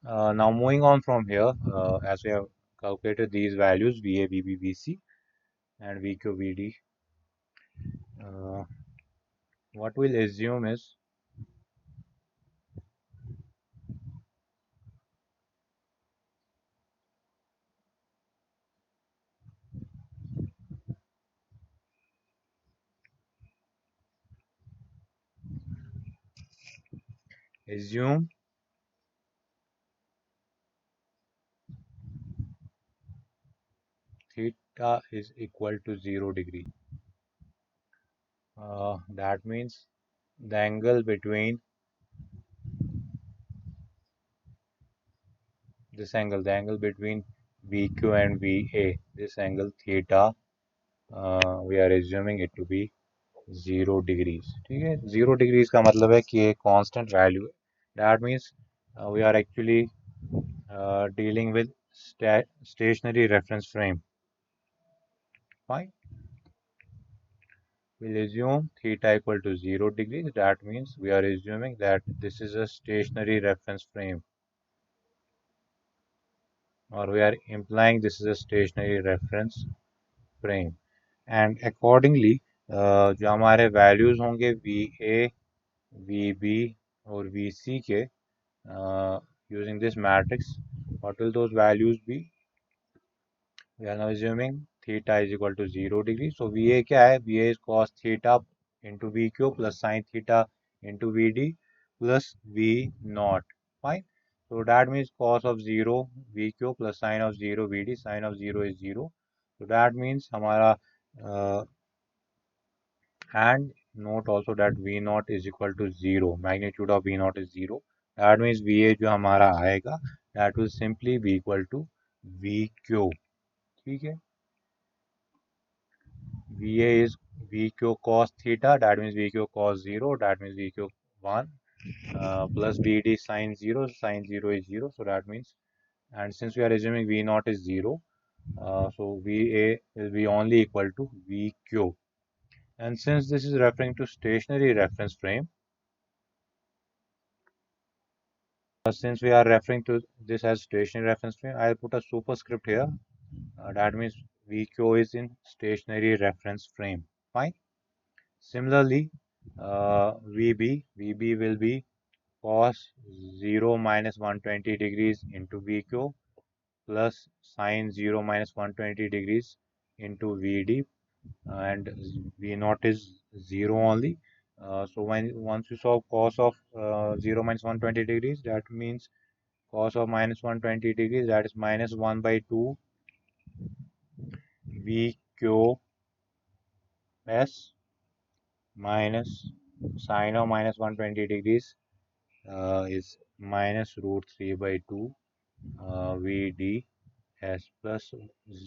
Now moving on from here, as we have calculated these values VA, VB, VC, and VQ, VD, uh, what we'll assume theta is equal to 0 degree. That means the angle between the angle between VQ and VA, this angle theta, we are assuming it to be 0 degrees. ठीक है, 0 degrees का मतलब है कि ये constant value है. That means we are actually dealing with stationary reference frame. Fine. We'll assume theta equal to 0 degrees. That means we are assuming that this is a stationary reference frame, or we are implying this is a stationary reference frame. And accordingly, जो हमारे values होंगे VA, VB और VC के, using this matrix, what will those values be? We are now assuming theta is equal to 0 degree. So VA क्या है? VA is cos theta into VQ plus sin theta into VD plus V naught. Fine. So that means cos of 0 VQ plus sin of 0 VD. Sin of 0 is 0. So that means हमारा and note also that V naught is equal to 0. Magnitude of V naught is 0. That means VA जो हमारा आएगा, that will simply be equal to VQ. ठीक है. VA is VQ cos theta, that means VQ cos 0, that means VQ 1, plus VD sin 0, sin 0 is 0, so that means, and since we are assuming V naught is 0, so VA will be only equal to VQ. And since this is referring to stationary reference frame, since we are referring to this as stationary reference frame, I'll put a superscript here. That means VQ is in stationary reference frame. Fine. Similarly, VB will be cos 0 minus 120 degrees into VQ plus sin 0 minus 120 degrees into VD, and V naught is 0 only. So once you solve cos of 0 minus 120 degrees, that means cos of minus 120 degrees, that is minus 1 by 2 VQS minus sin of minus 120 degrees is minus root 3 by 2 VDS plus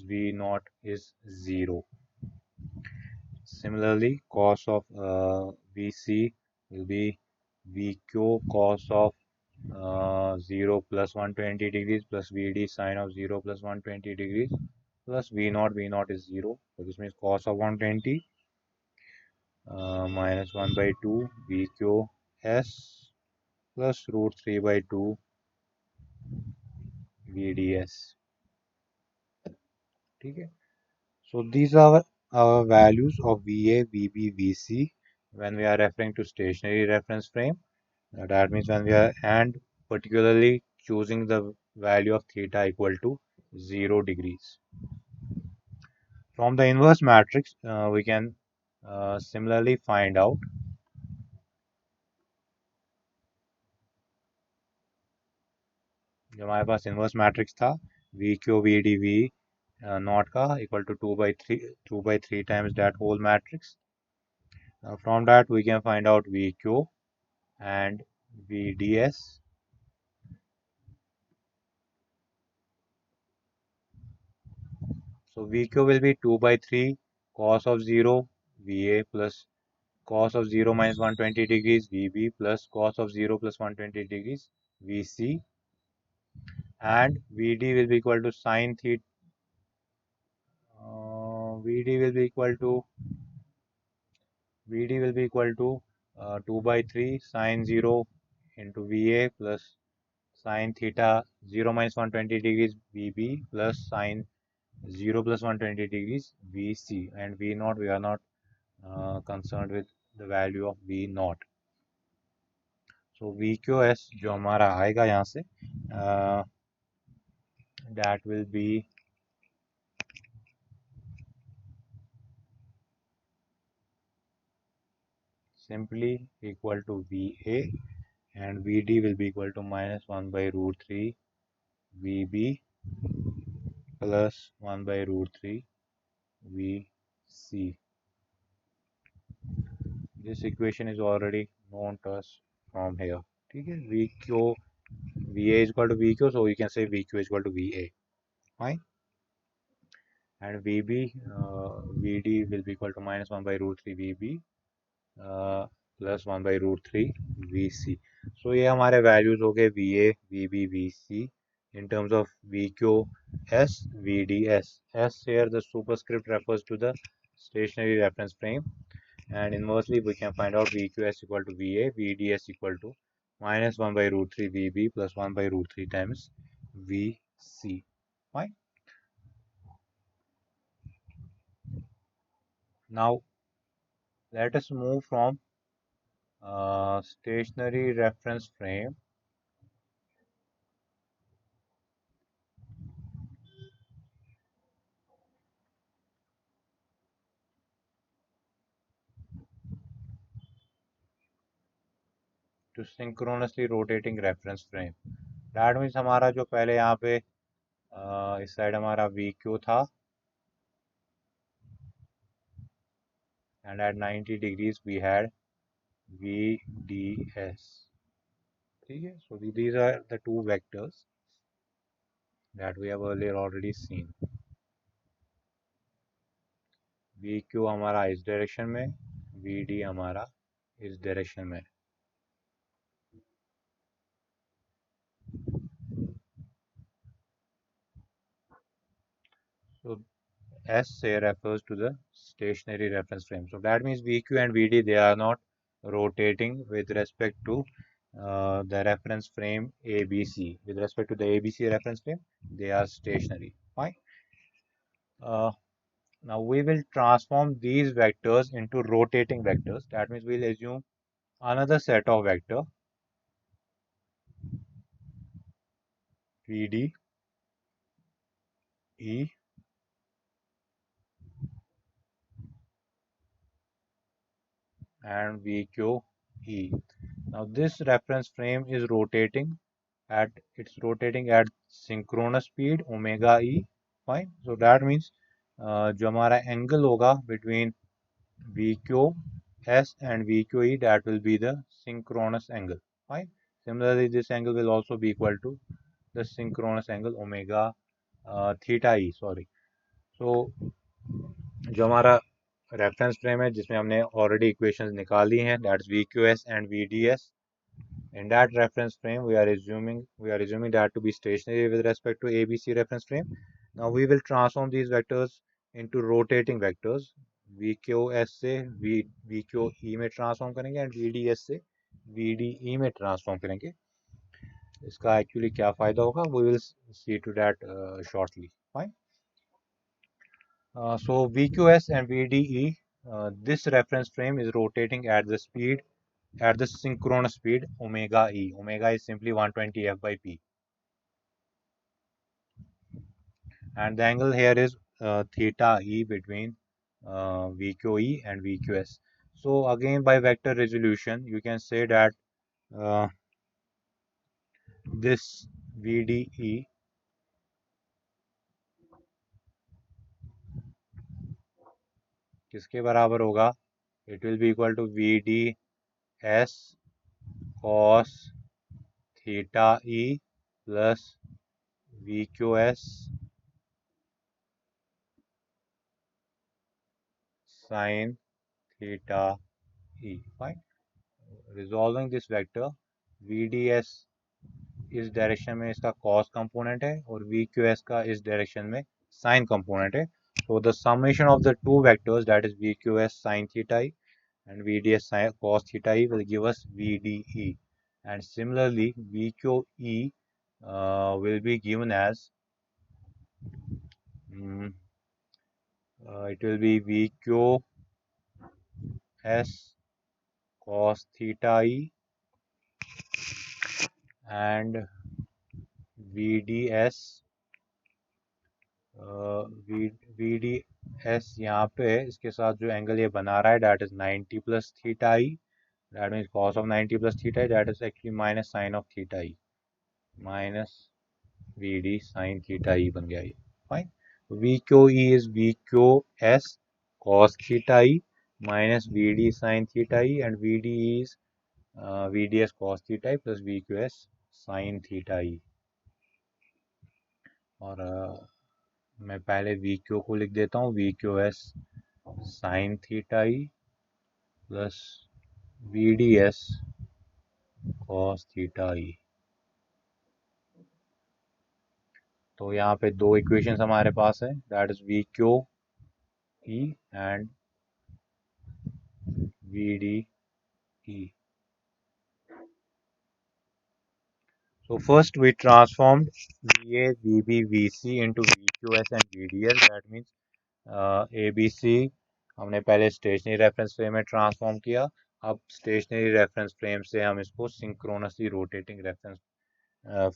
V naught is 0. Similarly, cos of VC will be VQ cos of 0 plus 120 degrees plus VD sine of 0 plus 120 degrees plus V naught is 0. So this means cos of 120 minus 1 by 2 VQS plus root 3 by 2 VDS. ठीक है. So these are our values of VA, VB, VC when we are referring to stationary reference frame. That means when we are, and particularly choosing the value of theta equal to 0 degrees. From the inverse matrix, we can similarly find out जो हमारे पास inverse matrix था VQ VD V naught का equal to 2 by 3 times that whole matrix. From that we can find out VQ and VDS. So VQ will be 2 by 3 cos of 0 VA plus cos of 0 minus 120 degrees VB plus cos of 0 plus 120 degrees VC, and VD will be equal to sin theta. VD will be equal to 2 by 3 sin 0 into VA plus sin theta 0 minus 120 degrees VB plus sin 0 plus 120 degrees VC, and V naught we are not concerned with the value of V naught. So VQS जो हमारा आएगा यहाँ से that will be simply equal to VA, and VD will be equal to minus 1 by root 3 VB plus 1 by root 3 VC. This equation is already known to us from here. ठीक है, VQ VA is equal to VQ, so we can say VQ is equal to VA. Fine. And VD will be equal to minus 1 by root 3 VB plus 1 by root 3 VC. So ये हमारे values हो गए VA, VB, VC in terms of VQS, VDS. S here the superscript refers to the stationary reference frame, and inversely we can find out VQS equal to VA, VDS equal to minus 1 by root 3 VB plus 1 by root 3 times VC. Fine. Now let us move from stationary reference frame to synchronously rotating reference frame. That means हमारा जो पहले यहाँ पे इस side हमारा VQ था, and at 90 degrees we had VDS. ठीक है, so these are the two vectors that we have earlier already seen. VQ हमारा इस डायरेक्शन में, VD हमारा इस डायरेक्शन में. So S here refers to the stationary reference frame. So that means VQ and VD, they are not rotating with respect to the reference frame ABC. With respect to the ABC reference frame, they are stationary. Fine. Now we will transform these vectors into rotating vectors. That means we'll assume another set of vector VD, E, and VQ, E. Now this reference frame is rotating at synchronous speed omega E. Fine. So that means जो हमारा angle होगा between VQ S and VQE, that will be the synchronous angle. Fine. Similarly, this angle will also be equal to the synchronous angle omega theta E. Sorry. So जो हमारा reference frame है जिसमें हमने already equations निकाली हैं, that's VQS and VDS. In that reference frame, we are assuming that to be stationary with respect to ABC reference frame. Now we will transform these vectors into rotating vectors. VQS से VQE में transform करेंगे and VDS से VDE में transform करेंगे. इसका actually क्या फायदा होगा? We will see to that shortly. Fine. So VQS and VDE, this reference frame is rotating at the synchronous speed omega E. Omega is simply 120 F by P. And the angle here is theta E between VQE and VQS. So again, by vector resolution, you can say that this VDE किसके बराबर होगा? It will be equal to VDS cos theta E plus VQS sin theta E. Fine. Resolving this vector, VDS इस direction में इसका cos component है और VQS का इस डायरेक्शन में sin कंपोनेंट है. So the summation of the two vectors, that is VQS sin theta E and VDS sin cos theta E, will give us VDE. And similarly, VQE will be given as mm, it will be VQS cos theta e and VDS VDS यहाँ पे इसके साथ जो angle ये बना रहा है that is 90 plus theta e, that means cos of 90 plus theta e, that is actually minus sin of theta e, minus VD sin theta e बन गया ये. Fine. VQE is VQS cos theta e minus VD sin theta e, and VD is VDS cos theta e plus VQS sin theta e. और मैं पहले VQ को लिख देता हूँ, VQS sin theta e plus VDS cos theta e. तो यहाँ पे दो इक्वेशंस हमारे पास है, that is VQ E and VDE. So first we transformed VA, VB, VC into VQS and VDS. That means ABC हमने पहले स्टेशनरी रेफरेंस फ्रेम में transform किया. अब स्टेशनरी रेफरेंस फ्रेम से हम इसको सिंक्रोनसली रोटेटिंग रेफरेंस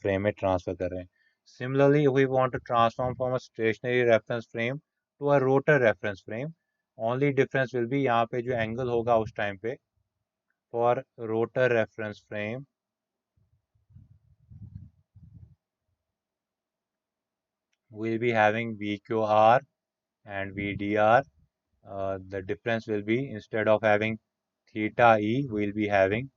frame में ट्रांसफर कर रहे हैं. Similarly, we want to transform from a stationary reference frame to a rotor reference frame. Only difference will be यहाँ पे जो एंगल होगा उस टाइम पे for rotor reference frame will be having VQR and VDR. The difference will be, instead of having theta E, we'll be having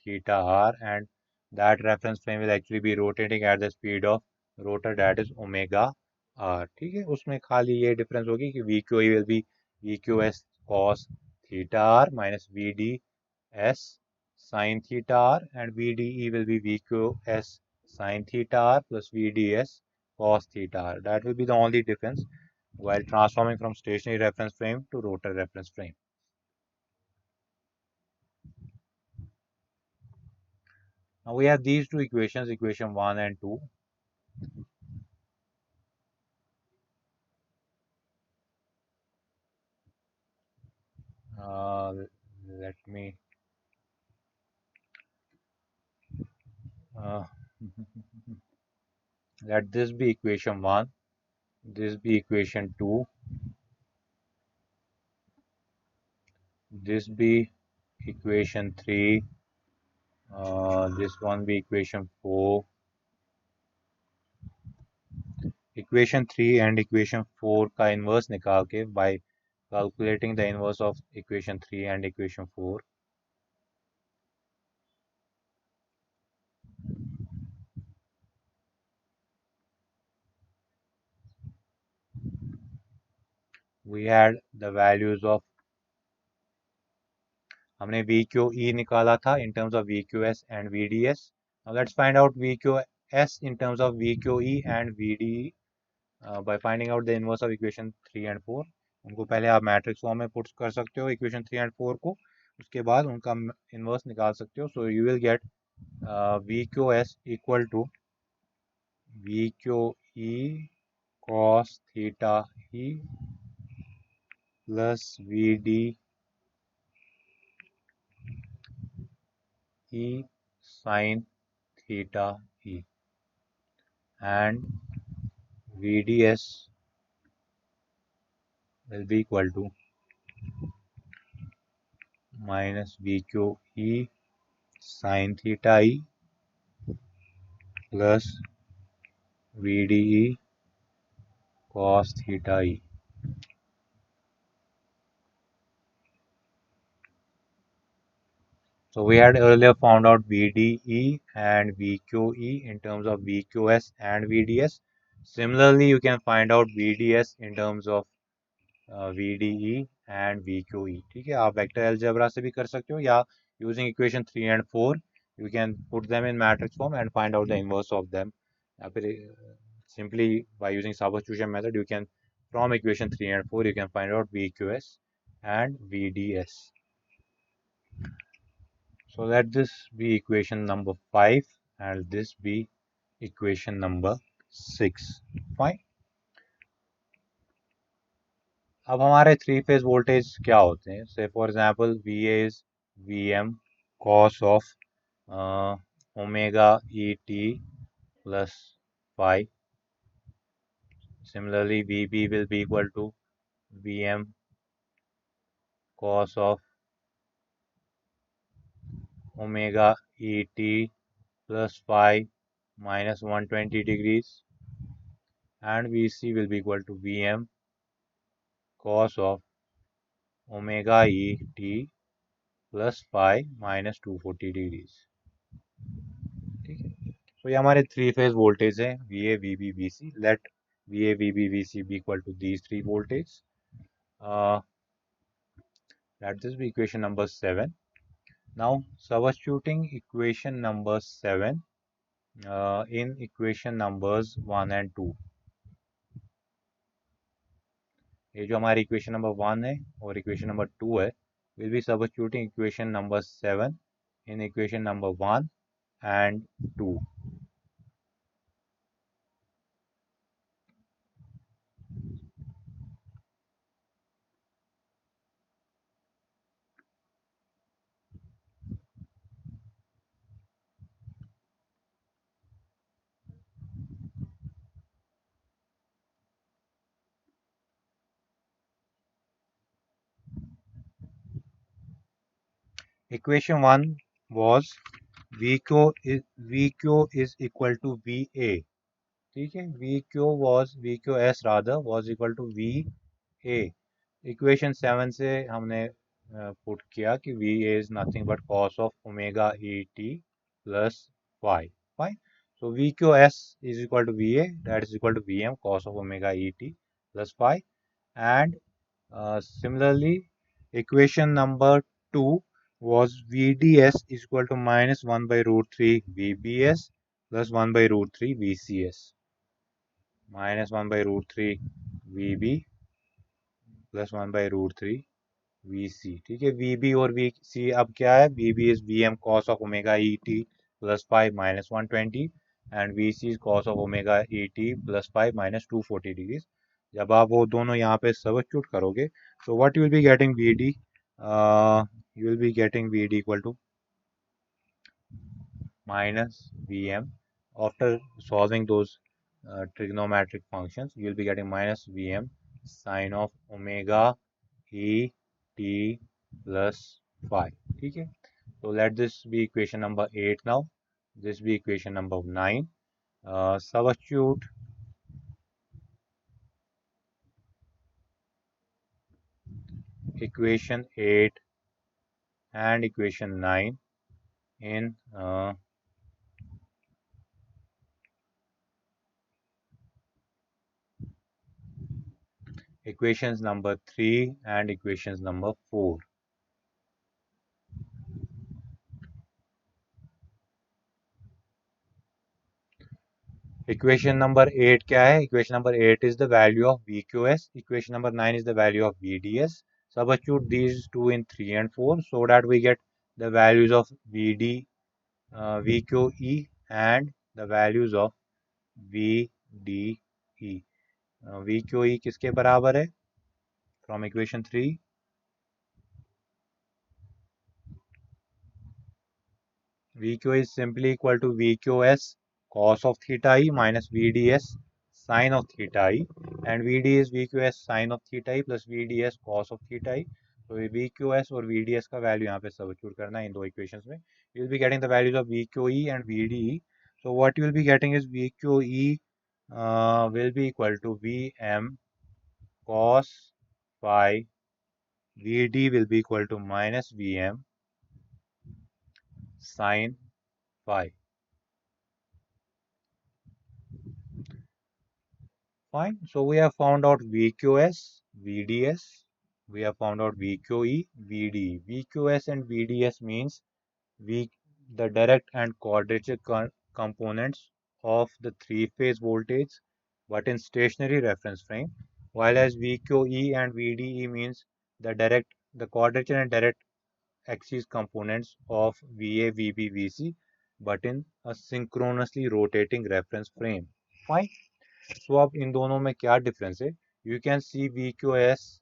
theta R, and that reference frame will actually be rotating at the speed of rotor, that is omega R. ठीक है, उसमें खाली ये difference होगी कि VQE will be VQS cos theta R minus VDS sin theta R, and VDE will be VQS sin theta R plus VDS cos theta R. That will be the only difference while transforming from stationary reference frame to rotor reference frame. Now we have these two equations, equation 1 and 2. Let me uh, let this be equation 1, this be equation 2, this be equation 3, this one be equation 4. Equation 3 and equation 4 का inverse निकाल के by calculating the inverse of equation 3 and equation 4, we had the values of, हमने VQE निकाला था in terms of VQS and VDS. Now let's find out VQS in terms of VQE and VDE by finding out the inverse of equation 3 and 4. उनको पहले आप matrix form में put कर सकते हो इक्वेशन 3 एंड 4 को, उसके बाद उनका इनवर्स निकाल सकते हो. So you will get VQS equal to VQE cos theta E plus VDE sin theta E, and VDS will be equal to minus VQE sin theta E plus VDE cos theta E. So we had earlier found out VDE and VQE in terms of VQS and VDS. Similarly, you can find out VDS in terms of VDE and VQE. ठीक है, आप vector algebra से भी कर सकते हो, या using equation 3 and 4 you can put them in matrix form and find out the inverse of them. या फिर simply by using substitution method you can, from equation 3 and 4 you can find out VQS and VDS. So let this be equation number 5. and this be equation number 6. Fine. अब हमारे three phase voltage क्या होते हैं? से for example VA is VM cos of omega ET plus phi. Similarly, VB will be equal to VM cos of omega ET plus phi minus 120 degrees, and VC will be equal to VM cos of omega ET plus phi minus 240 degrees. ठीक है, तो ये हमारे three phase voltage है VA VB VC. लेट VA VB VC be equal to these three voltage. Let this be equation number 7. Now substituting equation number 7 in equation numbers 1 and 2. ये जो हमारी इक्वेशन नंबर 1 है और इक्वेशन नंबर 2 है, will be substituting equation number 7 in equation number 1 and 2. Equation 1 was VQ is equal to VA. ठीक है, VQS rather was equal to VA. Equation 7 से हमने पुट किया कि VA is nothing but cos of omega ET plus phi. Fine. So VQS is equal to VA, that is equal to VM cos of omega ET plus phi. And similarly, equation number 2 was VDS is equal to minus 1 by root 3 VBS plus 1 by root 3 VCS. Minus 1 by root 3 VB plus 1 by root 3 VC. ठीक है, VB और VC अब क्या है? VB is VM cos of omega ET plus 5 minus 120 and VC is cos of omega ET plus 5 minus 240 degrees. जब आप वो दोनों यहाँ पे सबस्टिट्यूट करोगे, so what you will be getting VD? You will be getting VD equal to minus VM. After solving those trigonometric functions, you will be getting minus VM sine of omega E T plus phi. ठीक है, so let this be equation number 8 now. This be equation number 9. Substitute equation 8 and equation 9 in equations number 3 and equations number 4. Equation number 8 क्या है? Equation number 8 is the value of VQS. Equation number 9 is the value of VDS. Substitute these two in 3 and 4 so that we get the values of VD, VQE and the values of VDE. VQE किसके बराबर है? From equation 3, VQ is simply equal to VQS cos of theta I minus VDS sin of theta I, and VD is VQS sin of theta I plus VDS cos of theta I. तो ये VQS और VDS का value यहाँ पे substitute करना है इन दो equations में. You will be getting the values of VQE and VDE. So what you will be getting is VQE will be equal to VM cos phi. VD will be equal to minus VM sin phi. Fine. So we have found out VQS, VDS. We have found out VQE, VDE. VQS and VDS means the direct and quadrature components of the three-phase voltage, but in stationary reference frame. While as VQE and VDE means the quadrature and direct axis components of VA, VB, VC, but in a synchronously rotating reference frame. Fine. So अब इन दोनों में क्या difference है? You can see VQS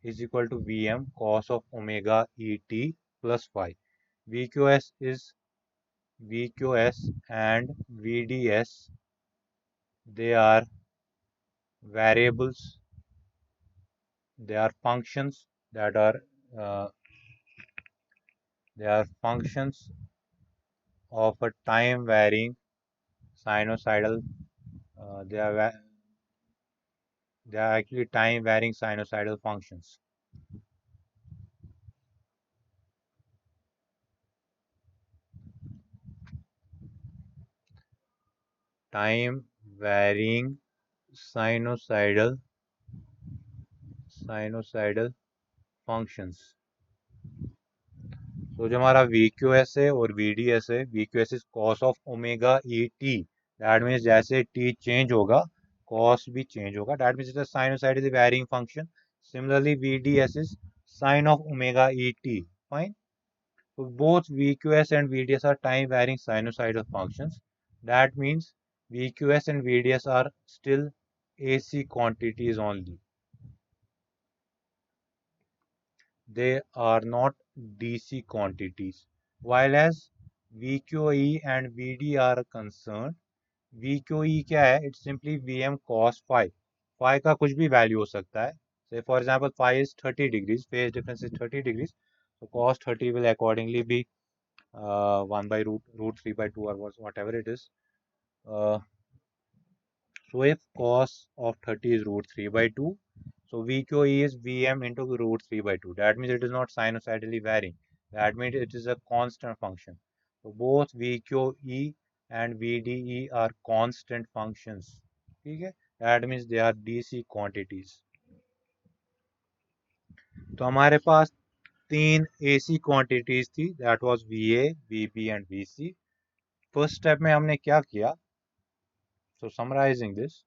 is equal to Vm cos of omega et plus phi. VQS is VQS and VDS, they are variables, they are functions that are uh, they are functions of a time varying sinusoidal they are actually time varying sinusoidal functions. Time varying sinusoidal functions. तो जो हमारा VQS है और VDS है, VQS is cos of omega et, that means जैसे t change होगा cos भी change होगा, that means the sinusoid is a varying function. Similarly VDS is sin of omega et. Fine. So both VQS and VDS are time varying sinusoidal functions. That means VQS and VDS are still AC quantities only. They are not DC quantities. While as VQE and VD are concerned, VQE क्या है? It's simply Vm cos phi. Phi का कुछ भी value हो सकता है. Say for example, phi is 30 degrees. Phase difference is 30 degrees. So cos 30 will accordingly be 1 by root 3 by 2 or whatever it is. Uh, so if cos of 30 is root 3 by 2, so VQE is Vm into root 3 by 2. That means it is not sinusoidally varying. That means it is a constant function. So both VQE and VDE are constant functions. Okay? That means they are DC quantities. तो हमारे पास तीन AC quantities थी. That was VA, VB and VC. First step में हमने क्या किया? So summarizing this,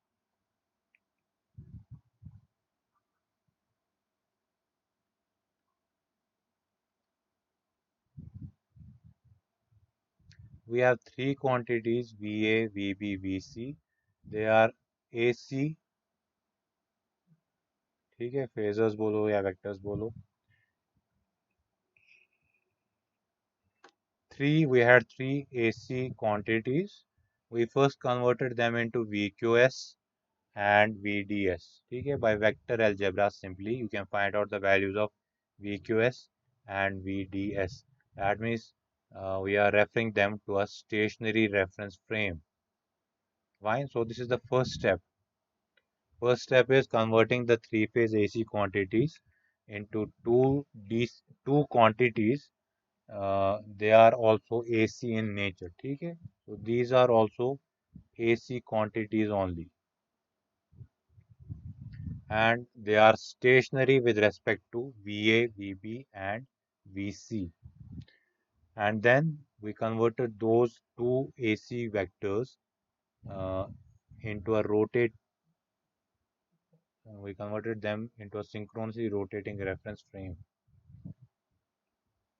we have three quantities VA, VB, VC. They are AC, ठीक है, phasors बोलो या vectors बोलो. We had three AC quantities. We first converted them into VQS and VDS. ठीक है, by vector algebra simply you can find out the values of VQS and VDS. That means we are referring them to a stationary reference frame. Fine. So this is the first step. First step is converting the three-phase AC quantities into two quantities. They are also AC in nature. ठीक है? So these are also AC quantities only, and they are stationary with respect to VA, VB, and VC. And then we converted those two AC vectors uh, into a rotate. We converted them into a synchronously rotating reference frame.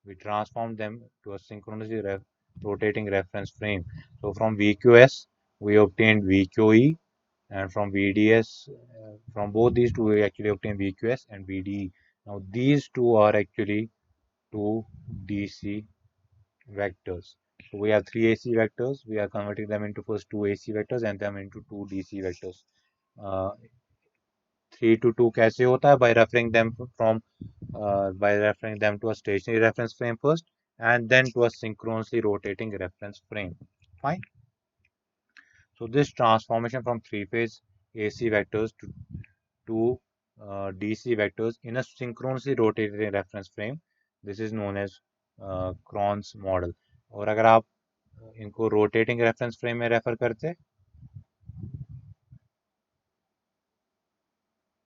We transformed them to a synchronously rotating reference frame. So from VQS, we obtained VQE, and from VDS, from both these two, we actually obtained VQS and VDE. Now these two are actually two DC vectors. So we have three AC vectors. We are converting them into first two AC vectors and them into two DC vectors. 3 to 2 कैसे होता है? By referring them to a stationary reference frame first and then to a synchronously rotating reference frame. Fine. So this transformation from three-phase AC vectors to DC vectors in a synchronously rotating reference frame, this is known as Cron's model. और अगर आप इनको rotating reference frame में refer करते,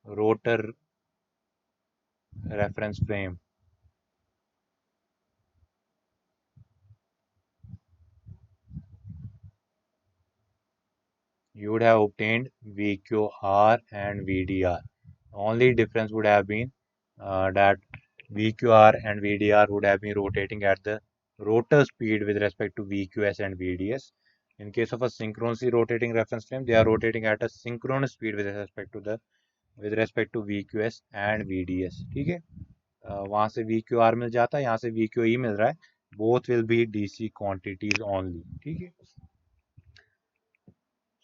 rotor reference frame, you would have obtained VQR and VDR. Only difference would have been that VQR and VDR would have been rotating at the rotor speed with respect to VQS and VDS. In case of a synchronously rotating reference frame, they are rotating at a synchronous speed with respect to VQS and VDS. ठीक है, वहां से VQR मिल जाता है, यहाँ से VQE मिल रहा है. Both will be DC quantities only. ठीक है.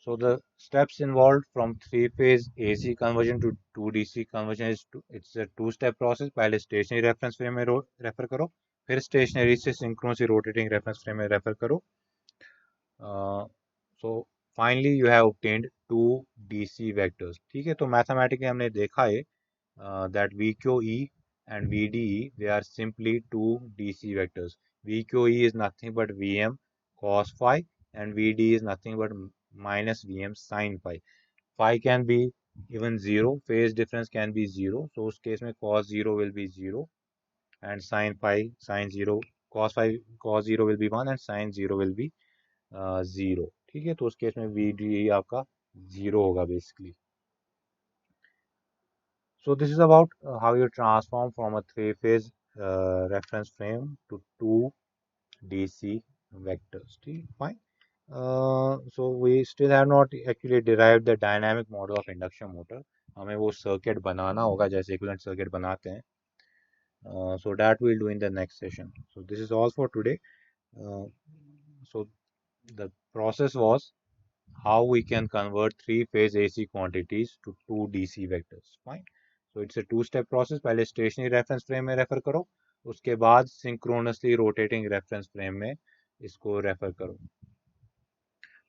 So the steps involved from three-phase AC conversion to two DC conversion it's a two-step process. पहले stationary reference frame में refer करो, फिर stationary से synchronously rotating reference frame में refer करो. So finally you have obtained two DC vectors. ठीक है, तो mathematically हमने देखा है that VQE and VDE, they are simply two DC vectors. VQE is nothing but Vm cos phi and VD is nothing but minus Vm sin phi. Phi can be even 0, phase difference can be 0. So उस case में cos 0 will be 0 and sin phi, sin 0, cos phi, cos 0 will be 1 and sin 0 will be 0. ठीक है, तो उस case में VDE आपका 0 होगा basically. So this is about how you transform from a three-phase reference frame to two DC vectors. Fine. So we still have not actually derived the dynamic model of induction motor. हमें वो circuit बनाना होगा जैसे equivalent circuit बनाते हैं. So that we'll do in the next session. So this is all for today. So the process was how we can convert three-phase AC quantities to two DC vectors. Fine. So it's a two-step process. पहले stationary reference frame में refer करो, उसके बाद synchronously rotating reference frame में इसको refer करो.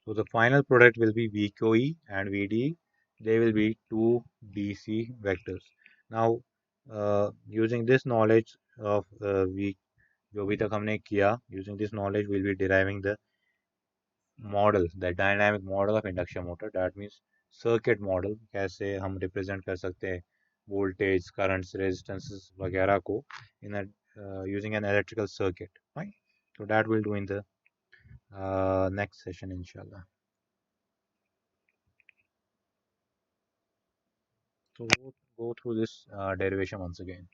So the final product will be VQE and VDE. They will be two DC vectors. Now, using this knowledge of जो अभी तक हमने किया, using this knowledge we'll be deriving the model, the dynamic model of induction motor. That means circuit model, कैसे हम represent कर सकते हैं voltage, currents, resistances वगैरह को in a using an electrical circuit. Fine. So that we'll do in the next session, inshallah. So go through this derivation once again.